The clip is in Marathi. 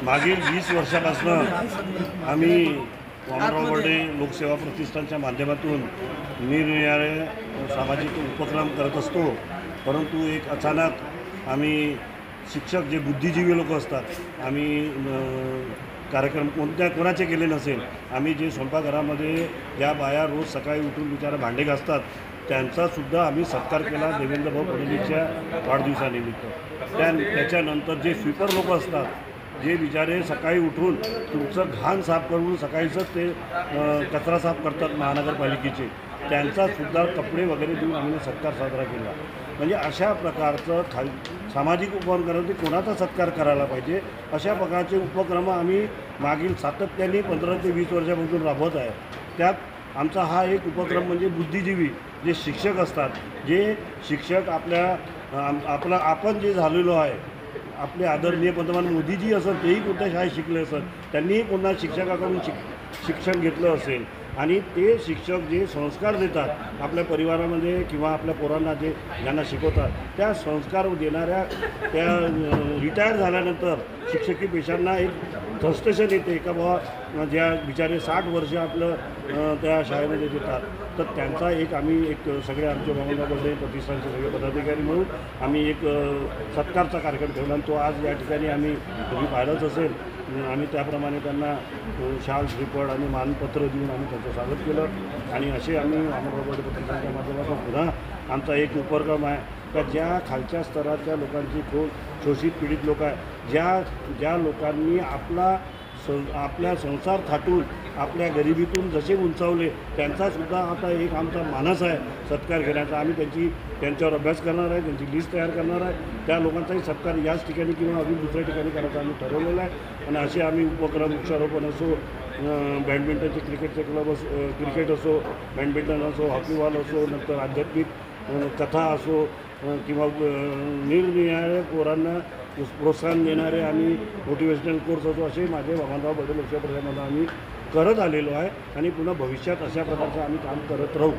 मागील 20 वर्षापासून आम्ही वामनराव बर्डे लोकसेवा प्रतिष्ठानच्या माध्यमातून निरनिराळे सामाजिक उपक्रम करत असतो। परंतु एक अचानक आम्ही शिक्षक जे बुद्धिजीवी लोक असतात आम्ही कार्यक्रम कोणाचे केले नसेल, आम्ही जे स्वयंपाकघरामध्ये ज्या बाया रोज सकाळी उठून बिचारा भांडे घासतात त्यांचासुद्धा आम्ही सत्कार केला देवेंद्रभाऊ फडणवीसच्या वाढदिवसानिमित्त। त्याच्यानंतर जे स्वीपर लोक असतात जे बिचारे सकाळी उठून तुमचं घाण साफ करून सकाळीच ते कचरा साफ करतात महानगरपालिकेचे, त्यांचासुद्धा कपडे वगैरे देऊन आम्ही सत्कार साजरा केला। म्हणजे अशा प्रकारचं सामाजिक उपक्रम ते कोणाचा सत्कार करायला पाहिजे अशा प्रकारचे उपक्रम आम्ही मागील सातत्याने 15 ते 20 वर्षापासून राबवत आहे। त्यात आमचा हा एक उपक्रम म्हणजे बुद्धिजीवी जे शिक्षक असतात, जे शिक्षक आपण जे झालेलो आहे, आपले आदरणीय पंतप्रधान मोदीजी असत तेही कोणत्या शाळेत शिकले असत, त्यांनीही पुन्हा शिक्षकाकडून शिक्षण घेतलं असेल आणि ते शिक्षक जे संस्कार देतात आपल्या परिवारामध्ये किंवा आपल्या पोरांना जे ज्यांना शिकवतात त्या संस्कार देणाऱ्या त्या रिटायर झाल्यानंतर शिक्षकी पेशांना एक फ्रस्ट्रेशन येते का बाबा ज्या बिचारे 60 वर्ष आपलं त्या शाळेमध्ये देतात, तर त्यांचा आम्ही सगळे आमचे वामनराव बर्डे प्रतिष्ठानचे सगळे पदाधिकारी म्हणून आम्ही एक सत्कारचा कार्यक्रम ठेवला आणि तो आज या ठिकाणी आम्ही तुम्ही पाहिलंच असेल, आम्ही त्याप्रमाणे त्यांना शाल श्रीफळ आणि मानपत्र देऊन आम्ही त्यांचं स्वागत केलं। आणि असे आम्ही वामनराव बर्डे प्रतिष्ठानच्या माध्यमातून पुन्हा आमचा एक उपक्रम आहे का ज्या खालच्या स्तराच्या लोकांची शोषित पीडित लोक आहे, ज्या लोकांनी आपल्या संसार थाटून आपल्या गरिबीतून जसे उंचावले त्यांचासुद्धा आता एक आमचा मानस आहे सत्कार घेण्याचा। आम्ही त्यांच्यावर अभ्यास करणार आहे, त्यांची लिस्ट तयार करणार आहे, त्या लोकांचाही सत्कार याच ठिकाणी किंवा अजून दुसऱ्या ठिकाणी करायचा आम्ही ठरवलेलं आहे। आणि असे आम्ही उपक्रम वृक्षारोपण असो, बॅडमिंटनचे क्रिकेटचे क्लब असो, क्रिकेट असो, बॅडमिंटन असो, हॉकीबॉल असो, नंतर आध्यात्मिक कथा असो किंवा निरनिराळ्या पोरांना प्रोत्साहन देणारे आम्ही मोटिवेशनल कोर्स असो, असे माझे वामनराव बर्डे लोकसेवा प्रतिष्ठानमध्ये आम्ही करत आलेलो आहे आणि पुन्हा भविष्यात अशा प्रकारचं आम्ही काम करत राहू।